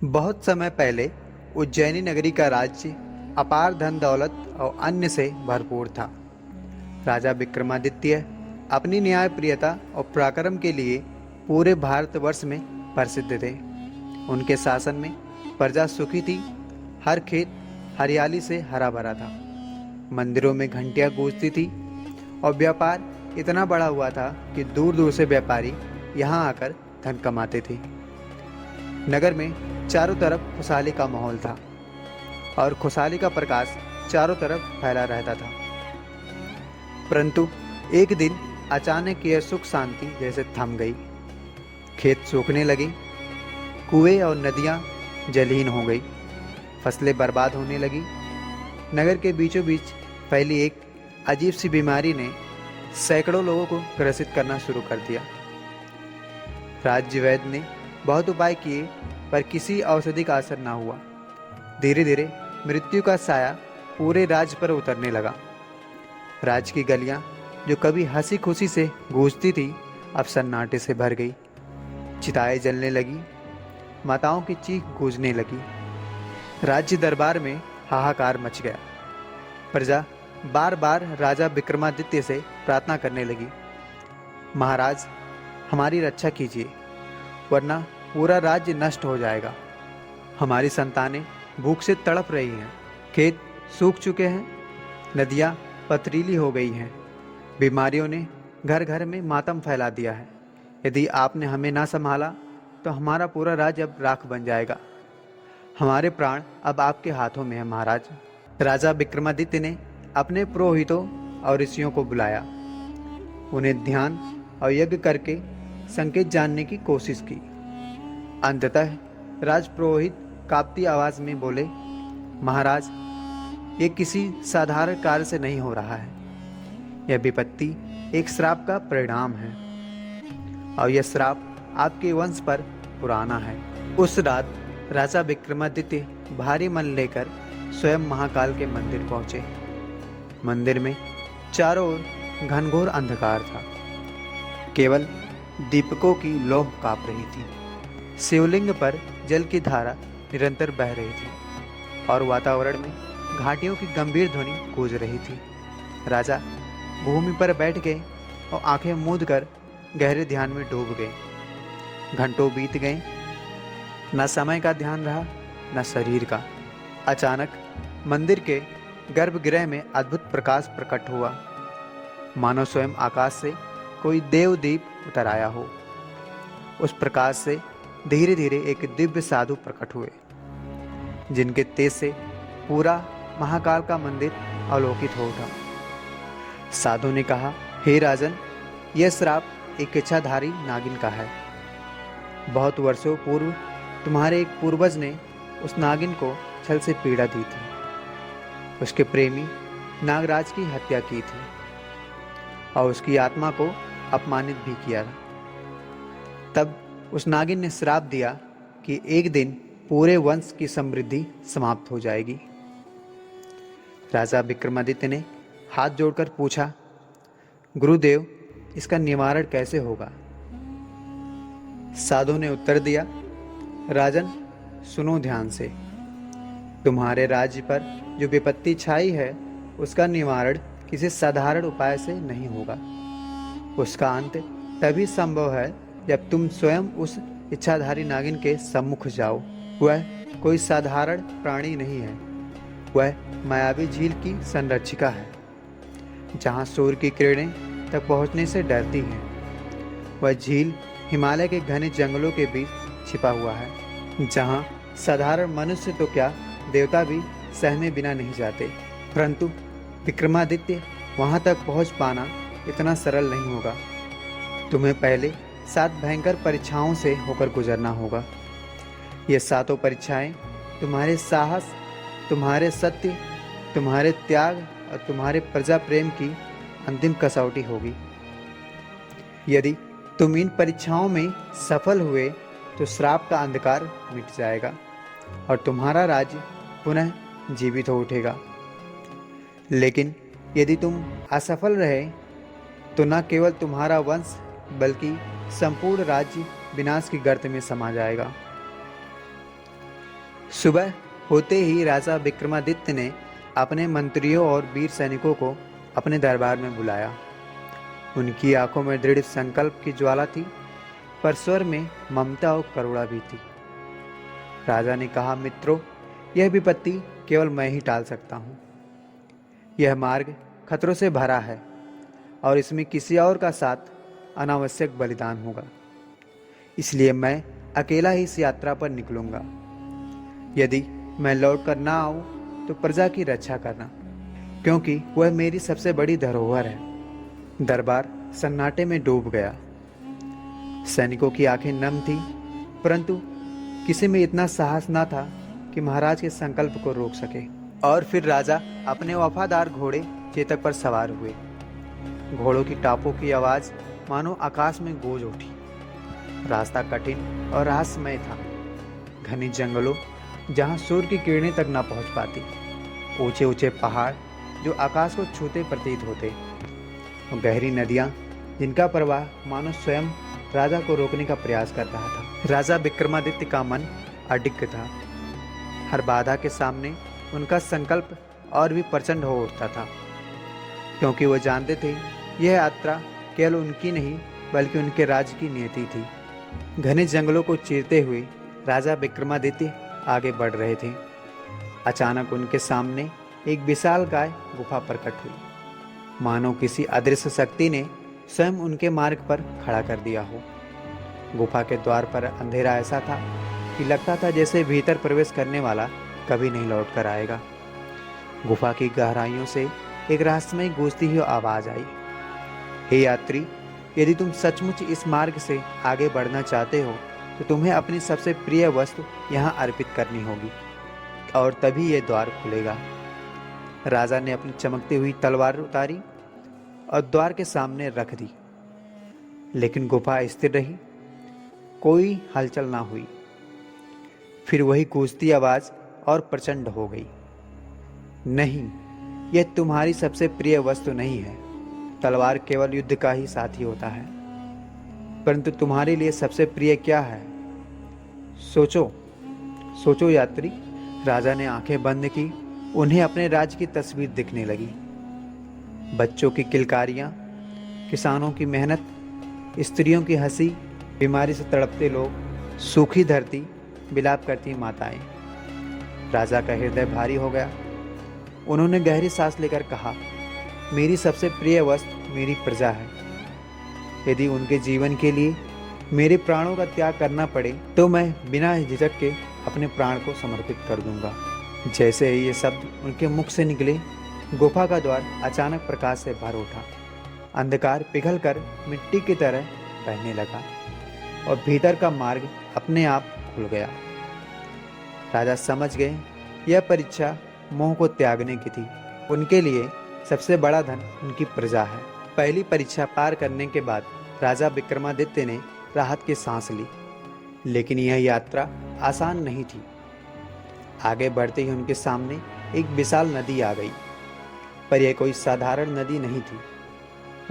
बहुत समय पहले उज्जैनी नगरी का राज्य अपार धन दौलत और अन्य से भरपूर था। राजा विक्रमादित्य अपनी न्यायप्रियता और पराक्रम के लिए पूरे भारतवर्ष में प्रसिद्ध थे। उनके शासन में प्रजा सुखी थी, हर खेत हरियाली से हरा भरा था, मंदिरों में घंटियां गूंजती थी और व्यापार इतना बड़ा हुआ था कि दूर दूर से व्यापारी यहाँ आकर धन कमाते थे। नगर में चारों तरफ खुशहाली का माहौल था और खुशहाली का प्रकाश चारों तरफ फैला रहता था। परंतु एक दिन अचानक यह सुख शांति जैसे थम गई। खेत सूखने लगे, कुएं और नदियां जलहीन हो गई, फसलें बर्बाद होने लगी। नगर के बीचों बीच फैली एक अजीब सी बीमारी ने सैकड़ों लोगों को ग्रसित करना शुरू कर दिया। राज्य वैद्य ने बहुत उपाय किए पर किसी औषधि का असर न हुआ। धीरे धीरे मृत्यु का साया पूरे राज्य पर उतरने लगा। राज्य की गलियां जो कभी हंसी खुशी से गूंजती थी अब सन्नाटे से भर गई। चिताएं जलने लगी, माताओं की चीख गूंजने लगी। राज्य दरबार में हाहाकार मच गया। प्रजा बार बार राजा विक्रमादित्य से प्रार्थना करने लगी, महाराज हमारी रक्षा कीजिए वरना पूरा राज्य नष्ट हो जाएगा। हमारी संतानें भूख से तड़प रही हैं, खेत सूख चुके हैं, नदियां पथरीली हो गई हैं, बीमारियों ने घर घर में मातम फैला दिया है। यदि आपने हमें ना संभाला तो हमारा पूरा राज्य अब राख बन जाएगा। हमारे प्राण अब आपके हाथों में है महाराज। राजा विक्रमादित्य ने अपने पुरोहितों और ऋषियों को बुलाया। उन्हें ध्यान और यज्ञ करके संकेत जानने की कोशिश की। अंततः राजपुरोहित कांपती आवाज में बोले, महाराज ये किसी साधारण कार्य से नहीं हो रहा है। यह विपत्ति एक श्राप का परिणाम है और यह श्राप आपके वंश पर पुराना है। उस रात राजा विक्रमादित्य भारी मन लेकर स्वयं महाकाल के मंदिर पहुंचे। मंदिर में चारों ओर घनघोर अंधकार था, केवल दीपकों की लौ कांप रही थी। शिवलिंग पर जल की धारा निरंतर बह रही थी और वातावरण में घाटियों की गंभीर ध्वनि गूंज रही थी। राजा भूमि पर बैठ गए और आंखें मूंद कर गहरे ध्यान में डूब गए। घंटों बीत गए, न समय का ध्यान रहा न शरीर का। अचानक मंदिर के गर्भगृह में अद्भुत प्रकाश प्रकट हुआ, मानो स्वयं आकाश से कोई देवदीप उतर आया हो। उस प्रकाश से धीरे धीरे एक दिव्य साधु प्रकट हुए, जिनके तेज से पूरा महाकाल का मंदिर अवलोकित हो उठा। साधु ने कहा, हे राजन, यह श्राप एक इच्छाधारी नागिन का है। बहुत वर्षों पूर्व तुम्हारे एक पूर्वज ने उस नागिन को छल से पीड़ा दी थी। उसके प्रेमी नागराज की हत्या की थी और उसकी आत्मा को अपमानित भी किया था। तब उस नागिन ने श्राप दिया कि एक दिन पूरे वंश की समृद्धि समाप्त हो जाएगी। राजा विक्रमादित्य ने हाथ जोड़कर पूछा, गुरुदेव इसका निवारण कैसे होगा? साधु ने उत्तर दिया, राजन सुनो ध्यान से। तुम्हारे राज्य पर जो विपत्ति छाई है उसका निवारण किसी साधारण उपाय से नहीं होगा। उसका अंत तभी संभव है जब तुम स्वयं उस इच्छाधारी नागिन के सम्मुख जाओ। वह कोई साधारण प्राणी नहीं है, वह मायावी झील की संरक्षिका है, जहाँ सूर्य की किरणें तक पहुँचने से डरती हैं। वह झील हिमालय के घने जंगलों के बीच छिपा हुआ है, जहाँ साधारण मनुष्य तो क्या देवता भी सहमे बिना नहीं जाते। परंतु विक्रमादित्य वहाँ तक पहुँच पाना इतना सरल नहीं होगा। तुम्हें पहले 7 भयंकर परीक्षाओं से होकर गुजरना होगा। ये 7 परीक्षाएं तुम्हारे साहस, तुम्हारे सत्य, तुम्हारे त्याग और तुम्हारे प्रजा प्रेम की अंतिम कसौटी होगी। यदि तुम इन परीक्षाओं में सफल हुए तो श्राप का अंधकार मिट जाएगा और तुम्हारा राज्य पुनः जीवित हो उठेगा। लेकिन यदि तुम असफल रहे तो न केवल तुम्हारा वंश बल्कि संपूर्ण राज्य विनाश की गर्त में समा जाएगा। सुबह होते ही राजा विक्रमादित्य ने अपने मंत्रियों और वीर सैनिकों को अपने दरबार में बुलाया। उनकी आंखों में दृढ़ संकल्प की ज्वाला थी, पर स्वर में ममता और करुणा भी थी। राजा ने कहा, मित्रों, यह विपत्ति केवल मैं ही टाल सकता हूँ। यह मार्ग खतरों से भरा है और इसमें किसी और का साथ अनावश्यक बलिदान होगा। इसलिए मैं अकेला ही इस यात्रा पर निकलूंगा। यदि मैं लौट कर ना आऊं तो प्रजा की रक्षा करना, क्योंकि वह मेरी सबसे बड़ी धरोहर है। दरबार सन्नाटे में डूब गया। सैनिकों की आंखें नम थी, परंतु किसी में इतना साहस ना था कि महाराज के संकल्प को रोक सके। और फिर राजा अपने वफादार घोड़े चेतक पर सवार हुए। घोड़ों की टापों की आवाज मानो आकाश में गूंज उठी। रास्ता कठिन और रहस्यमय था। घने जंगलों जहां सूर्य की किरणें तक ना पहुंच पाती, ऊंचे ऊंचे पहाड़ जो आकाश को छूते प्रतीत होते, और गहरी नदियां जिनका प्रवाह मानो स्वयं राजा को रोकने का प्रयास कर रहा था। राजा विक्रमादित्य का मन अडिग था। हर बाधा के सामने उनका संकल्प और भी प्रचंड हो उठता था, क्योंकि वो जानते थे यह यात्रा केवल उनकी नहीं बल्कि उनके राज्य की नियति थी। घने जंगलों को चीरते हुए राजा विक्रमादित्य आगे बढ़ रहे थे। अचानक उनके सामने एक विशाल गाय गुफा प्रकट हुई, मानो किसी अदृश्य शक्ति ने स्वयं उनके मार्ग पर खड़ा कर दिया हो। गुफा के द्वार पर अंधेरा ऐसा था कि लगता था जैसे भीतर प्रवेश करने वाला कभी नहीं लौट कर आएगा। गुफा की गहराइयों से एक रहस्यमय गूंजती हुई आवाज आई, हे यात्री, यदि तुम सचमुच इस मार्ग से आगे बढ़ना चाहते हो तो तुम्हें अपनी सबसे प्रिय वस्तु यहाँ अर्पित करनी होगी और तभी यह द्वार खुलेगा। राजा ने अपनी चमकती हुई तलवार उतारी और द्वार के सामने रख दी, लेकिन गुफा स्थिर रही, कोई हलचल ना हुई। फिर वही गूंजती आवाज और प्रचंड हो गई, नहीं, यह तुम्हारी सबसे प्रिय वस्तु नहीं है। तलवार केवल युद्ध का ही साथी होता है, परंतु तुम्हारे लिए सबसे प्रिय क्या है? सोचो, सोचो यात्री। राजा ने आंखें बंद की। उन्हें अपने राज्य की तस्वीर दिखने लगी। बच्चों की किलकारियां, किसानों की मेहनत, स्त्रियों की हंसी, बीमारी से तड़पते लोग, सूखी धरती, विलाप करती माताएं। राजा का हृदय भारी हो गया। उन्होंने गहरी सांस लेकर कहा, मेरी सबसे प्रिय वस्तु मेरी प्रजा है। यदि उनके जीवन के लिए मेरे प्राणों का त्याग करना पड़े तो मैं बिना झिझक के अपने प्राण को समर्पित कर दूंगा। जैसे ही ये शब्द उनके मुख से निकले, गुफा का द्वार अचानक प्रकाश से भर उठा। अंधकार पिघलकर मिट्टी की तरह बहने लगा और भीतर का मार्ग अपने आप खुल गया। राजा समझ गए यह परीक्षा मोह को त्यागने की थी। उनके लिए सबसे बड़ा धन उनकी प्रजा है। पहली परीक्षा पार करने के बाद राजा विक्रमादित्य ने राहत की सांस ली, लेकिन यह यात्रा आसान नहीं थी। आगे बढ़ते ही उनके सामने एक विशाल नदी आ गई, पर यह कोई साधारण नदी नहीं थी।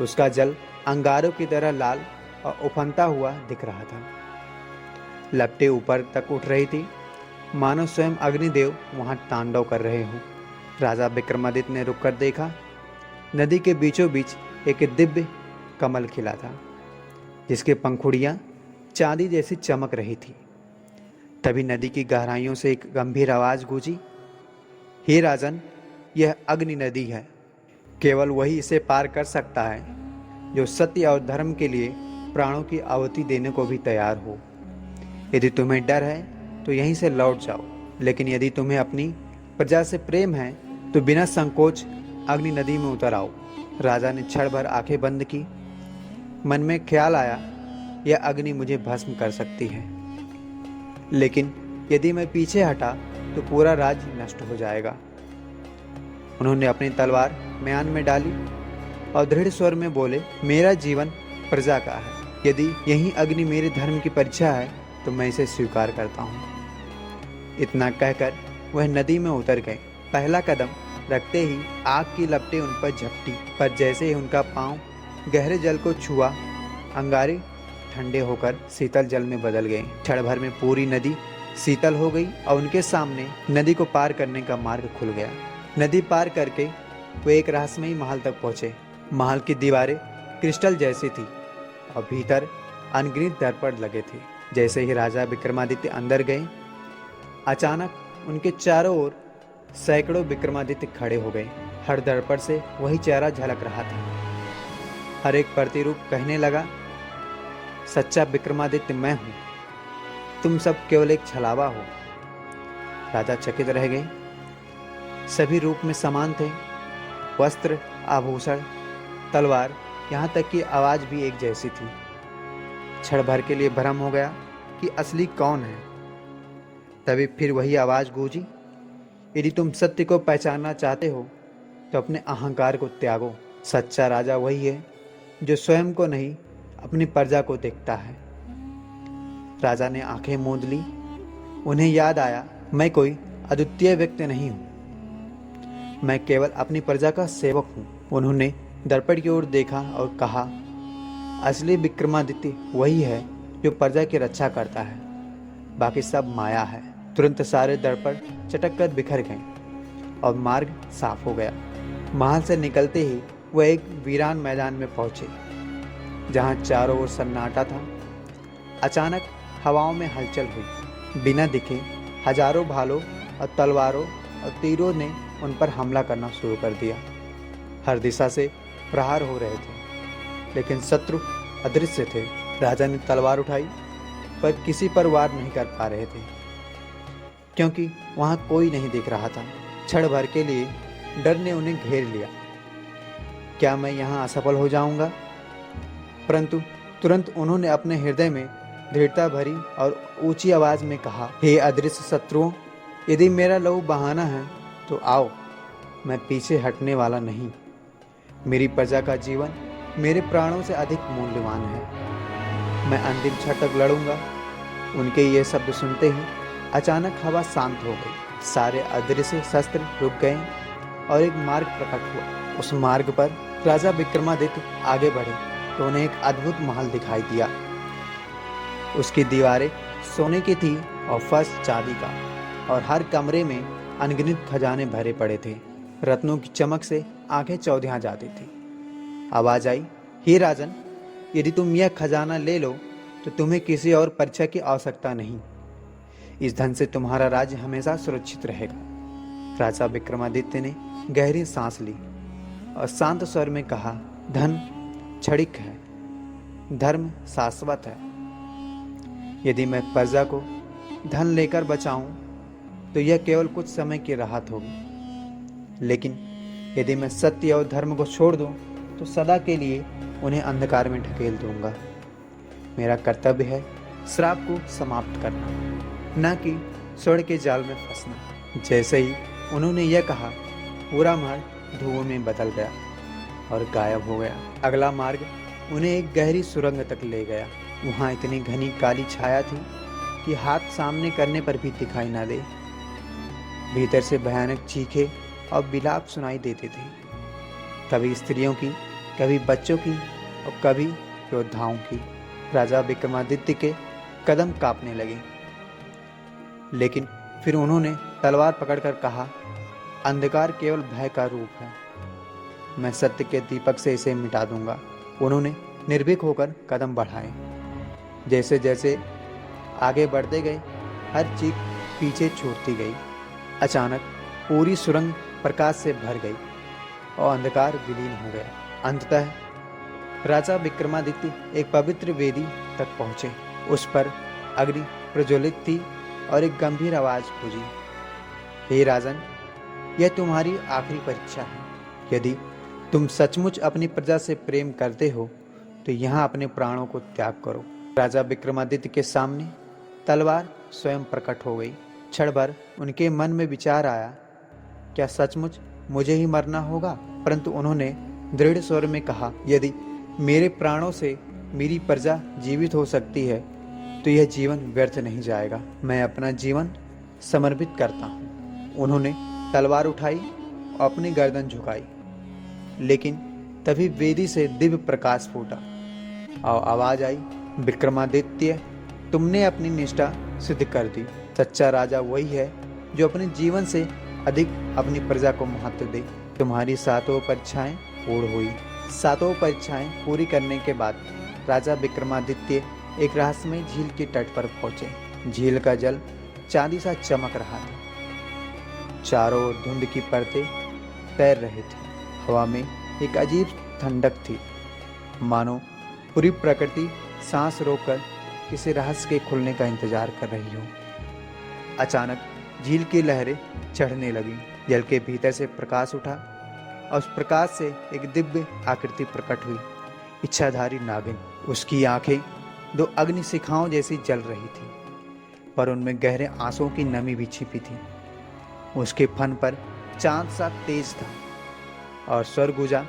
उसका जल अंगारों की तरह लाल और उफनता हुआ दिख रहा था। लपटें ऊपर तक उठ रही थी, मानो स्वयं अग्निदेव वहां तांडव कर रहे हों। राजा विक्रमादित्य ने रुककर देखा। नदी के बीचों बीच एक दिव्य कमल खिला था, जिसके पंखुड़ियां चांदी जैसी चमक रही थी। तभी नदी की गहराइयों से एक गंभीर आवाज गूंजी, हे राजन, यह अग्नि नदी है। केवल वही इसे पार कर सकता है जो सत्य और धर्म के लिए प्राणों की आहुति देने को भी तैयार हो। यदि तुम्हें डर है तो यहीं से लौट जाओ, लेकिन यदि तुम्हें अपनी प्रजा से प्रेम है तो बिना संकोच अग्नि नदी में उतर आओ। राजा ने क्षण भर आंखें बंद की। मन में ख्याल आया, यह अग्नि मुझे भस्म कर सकती है, लेकिन यदि मैं पीछे हटा तो पूरा राज्य नष्ट हो जाएगा। उन्होंने अपनी तलवार म्यान में डाली और दृढ़ स्वर में बोले, मेरा जीवन प्रजा का है। यदि यही अग्नि मेरे धर्म की परीक्षा है तो मैं इसे स्वीकार करता हूँ। इतना कहकर वह नदी में उतर गए। पहला कदम रखते ही आग की लपटें उन पर झपटी, पर जैसे ही उनका पांव गहरे जल को छुआ, अंगारे ठंडे होकर शीतल जल में बदल गए। क्षण भर में पूरी नदी शीतल हो गई और उनके सामने नदी को पार करने का मार्ग खुल गया। नदी पार करके वो एक रहस्यमयी महल तक पहुंचे। महल की दीवारें क्रिस्टल जैसी थी और भीतर अनगिनत दर्पण लगे थे। जैसे ही राजा विक्रमादित्य अंदर गए, अचानक उनके चारों ओर सैकड़ों विक्रमादित्य खड़े हो गए। हर दर्पण से वही चेहरा झलक रहा था। हर एक प्रतिरूप कहने लगा, सच्चा विक्रमादित्य मैं हूं, तुम सब केवल एक छलावा हो। राजा चकित रह गए। सभी रूप में समान थे, वस्त्र, आभूषण, तलवार, यहाँ तक कि आवाज भी एक जैसी थी। क्षण भर के लिए भ्रम हो गया कि असली कौन है। तभी फिर वही आवाज गूंजी, यदि तुम सत्य को पहचानना चाहते हो तो अपने अहंकार को त्यागो। सच्चा राजा वही है जो स्वयं को नहीं, अपनी प्रजा को देखता है। राजा ने आंखें मूंद ली। उन्हें याद आया, मैं कोई अद्वितीय व्यक्ति नहीं हूं, मैं केवल अपनी प्रजा का सेवक हूं। उन्होंने दर्पण की ओर देखा और कहा, असली विक्रमादित्य वही है जो प्रजा की रक्षा करता है, बाकी सब माया है। तुरंत सारे दर्पण चटक कर बिखर गए और मार्ग साफ हो गया। महल से निकलते ही वह एक वीरान मैदान में पहुंचे, जहां चारों ओर सन्नाटा था। अचानक हवाओं में हलचल हुई। बिना दिखे हजारों भालों और तलवारों और तीरों ने उन पर हमला करना शुरू कर दिया। हर दिशा से प्रहार हो रहे थे, लेकिन शत्रु अदृश्य थे। राजा ने तलवार उठाई, पर किसी पर वार नहीं कर पा रहे थे, क्योंकि वहां कोई नहीं दिख रहा था। क्षण भर के लिए डर ने उन्हें घेर लिया। क्या मैं यहाँ असफल हो जाऊंगा? परंतु तुरंत उन्होंने अपने हृदय में दृढ़ता भरी और ऊंची आवाज में कहा, हे अदृश्य शत्रुओं, यदि मेरा लहू बहाना है तो आओ, मैं पीछे हटने वाला नहीं। मेरी प्रजा का जीवन मेरे प्राणों से अधिक मूल्यवान है। मैं अंतिम क्षण तक लड़ूंगा। उनके ये शब्द सुनते ही अचानक हवा शांत हो गई। सारे अदृश्य शस्त्र रुक गए और एक मार्ग प्रकट हुआ। उस मार्ग पर राजा विक्रमादित्य आगे बढ़े तो उन्हें एक अद्भुत महल दिखाई दिया। उसकी दीवारें सोने की थी और फर्श चांदी का, और हर कमरे में अनगिनत खजाने भरे पड़े थे। रत्नों की चमक से आंखें चौंधिया जाती थी। आवाज आई, हे राजन, यदि तुम यह खजाना ले लो तो तुम्हें किसी और परीक्षा की आवश्यकता नहीं। इस धन से तुम्हारा राज्य हमेशा सुरक्षित रहेगा। राजा विक्रमादित्य ने गहरी सांस ली और शांत स्वर में कहा, धन क्षणिक है, धर्म शाश्वत है। यदि मैं प्रजा को धन लेकर बचाऊं तो यह केवल कुछ समय की राहत होगी, लेकिन यदि मैं सत्य और धर्म को छोड़ दूं तो सदा के लिए उन्हें अंधकार में ढकेल दूंगा। मेरा कर्तव्य है श्राप को समाप्त करना, न कि स्वर्ण के जाल में फंसना। जैसे ही उन्होंने यह कहा, पूरा मार्ग धुओं में बदल गया और गायब हो गया। अगला मार्ग उन्हें एक गहरी सुरंग तक ले गया। वहाँ इतनी घनी काली छाया थी कि हाथ सामने करने पर भी दिखाई न दे। भीतर से भयानक चीखें और विलाप सुनाई देते थे, कभी स्त्रियों की, कभी बच्चों की और कभी योद्धाओं की। राजा विक्रमादित्य के कदम कांपने लगे, लेकिन फिर उन्होंने तलवार पकड़कर कहा, अंधकार केवल भय का रूप है, मैं सत्य के दीपक से इसे मिटा दूंगा। उन्होंने निर्भीक होकर कदम बढ़ाए। जैसे जैसे आगे बढ़ते गए, हर चीख पीछे छूटती गई। अचानक पूरी सुरंग प्रकाश से भर गई और अंधकार विलीन हो गया। अंततः राजा विक्रमादित्य एक पवित्र वेदी तक पहुंचे। उस पर अग्नि प्रज्वलित थी और एक गंभीर आवाज गूंजी, हे राजन, यह तुम्हारी आखिरी परीक्षा है। यदि तुम सचमुच अपनी प्रजा से प्रेम करते हो तो यहाँ अपने प्राणों को त्याग करो। राजा विक्रमादित्य के सामने तलवार स्वयं प्रकट हो गई। क्षण भर उनके मन में विचार आया, क्या सचमुच मुझे ही मरना होगा? परंतु उन्होंने दृढ़ स्वर में कहा, यदि मेरे प्राणों से मेरी प्रजा जीवित हो सकती है तो यह जीवन व्यर्थ नहीं जाएगा। मैं अपना जीवन समर्पित करता हूँ। उन्होंने तलवार उठाई और अपनी गर्दन झुकाई, लेकिन तभी वेदी से दिव्य प्रकाश फूटा और आवाज आई, विक्रमादित्य, तुमने अपनी निष्ठा सिद्ध कर दी। सच्चा राजा वही है जो अपने जीवन से अधिक अपनी प्रजा को महत्व दे। तुम्हारी सातों परीक्षाएं पूर्ण हुई। सातों परीक्षाएं पूरी करने के बाद राजा विक्रमादित्य एक रहस्यमय झील के तट पर पहुंचे। झील का जल चांदी सा चमक रहा था। चारों ओर धुंध की परतें तैर रही थी। हवा में एक अजीब ठंडक थी, मानो पूरी प्रकृति सांस रोककर किसी रहस्य के खुलने का इंतजार कर रही हो। अचानक झील की लहरें चढ़ने लगीं। जल के भीतर से प्रकाश उठा और उस प्रकाश से एक दिव्य आकृति प्रकट हुई। इच्छाधारी नागिन। उसकी आंखें दो अग्नि शिखाओं जैसी जल रही थी, पर उनमें गहरे आंसुओं की नमी भी छिपी थी। उसके फन पर चांद सा तेज था और स्वर गूंजा,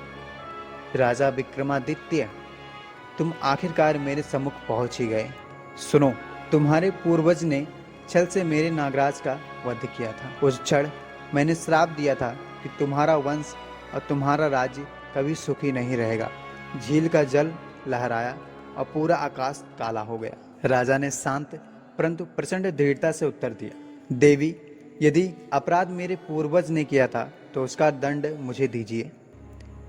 राजा विक्रमादित्य, तुम आखिरकार मेरे सम्मुख पहुंच ही गए। सुनो, तुम्हारे पूर्वज ने छल से मेरे नागराज का वध किया था। उस क्षण मैंने श्राप दिया था कि तुम्हारा वंश और तुम्हारा राज्य कभी सुखी नहीं रहेगा। झील का जल लहराया और पूरा आकाश काला हो गया। राजा ने शांत परंतु प्रचंड दृढ़ता से उत्तर दिया, देवी, यदि अपराध मेरे पूर्वज ने किया था तो उसका दंड मुझे दीजिए।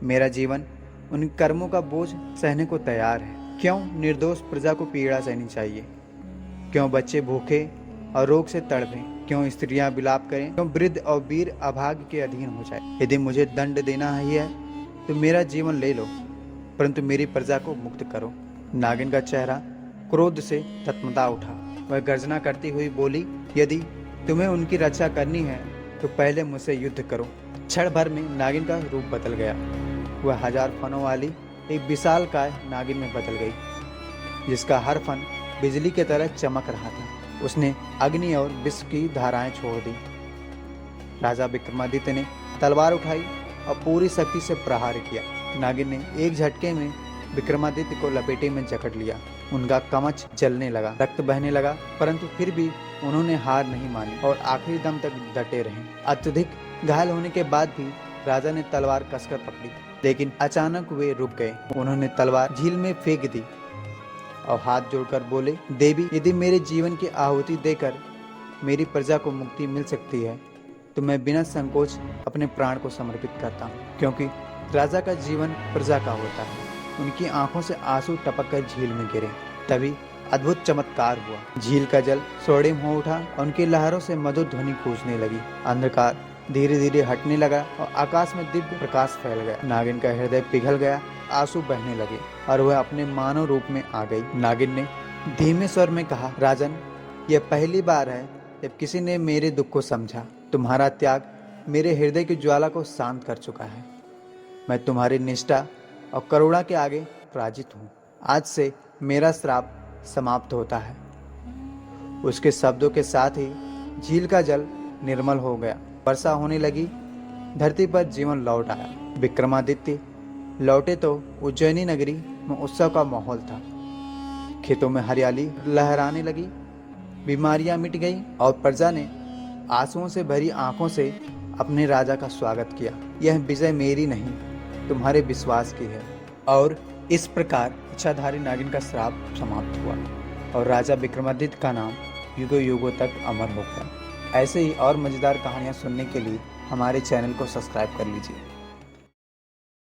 मेरा जीवन उन कर्मों का बोझ सहने को तैयार है। क्यों निर्दोष प्रजा को पीड़ा सहनी चाहिए? क्यों बच्चे भूखे और रोग से तड़पें? क्यों स्त्रियां विलाप करें? क्यों वृद्ध और वीर अभाग्य के अधीन हो जाए? यदि मुझे दंड देना ही है तो मेरा जीवन ले लो, परंतु मेरी प्रजा को मुक्त करो। नागिन का चेहरा क्रोध से तत्मता उठा। वह गर्जना करती हुई बोली, यदि तुम्हें उनकी रक्षा करनी है तो पहले मुझसे युद्ध करो। क्षण भर में नागिन का रूप बदल गया। वह 1000 फनों वाली एक विशाल काय नागिन में बदल गई, जिसका हर फन बिजली की तरह चमक रहा था। उसने अग्नि और विष की धाराएं छोड़ दी। राजा विक्रमादित्य ने तलवार उठाई और पूरी शक्ति से प्रहार किया। नागिन ने एक झटके में विक्रमादित्य को लपेटे में जकड़ लिया। उनका कवच जलने लगा, रक्त बहने लगा, परंतु फिर भी उन्होंने हार नहीं मानी और आखिरी दम तक डटे रहे। अत्यधिक घायल होने के बाद भी राजा ने तलवार कसकर पकड़ी, लेकिन अचानक वे रुक गए। उन्होंने तलवार झील में फेंक दी और हाथ जोड़कर बोले, देवी, यदि मेरे जीवन की आहुति देकर मेरी प्रजा को मुक्ति मिल सकती है तो मैं बिना संकोच अपने प्राण को समर्पित करता हूँ, क्योंकि राजा का जीवन प्रजा का होता है। उनकी आंखों से आंसू टपक कर झील में गिरे। तभी अद्भुत चमत्कार हुआ। झील का जल स्वर्णिम हो उठा और उनकी लहरों से मधुर ध्वनि गूंजने लगी। अंधकार धीरे धीरे हटने लगा और आकाश में दिव्य प्रकाश फैल गया। नागिन का हृदय पिघल गया, आंसू बहने लगे और वह अपने मानव रूप में आ गई। नागिन ने धीमे स्वर में कहा, राजन, यह पहली बार है जब किसी ने मेरे दुख को समझा। तुम्हारा त्याग मेरे हृदय की ज्वाला को शांत कर चुका है। मैं तुम्हारी निष्ठा और करुणा के आगे पराजित हूँ। आज से मेरा श्राप समाप्त होता है। उसके शब्दों के साथ ही झील का जल निर्मल हो गया। वर्षा होने लगी। धरती पर जीवन लौट आया। विक्रमादित्य लौटे तो उज्जैनी नगरी में उत्सव का माहौल था। खेतों में हरियाली लहराने लगी, बीमारियां मिट गई और प्रजा ने आंसुओं से भरी आंखों से अपने राजा का स्वागत किया। यह विजय मेरी नहीं, तुम्हारे विश्वास की है। और इस प्रकार इच्छाधारी नागिन का श्राप समाप्त हुआ और राजा विक्रमादित्य का नाम युगों युगों तक अमर हो गया। ऐसे ही और मज़ेदार कहानियाँ सुनने के लिए हमारे चैनल को सब्सक्राइब कर लीजिए।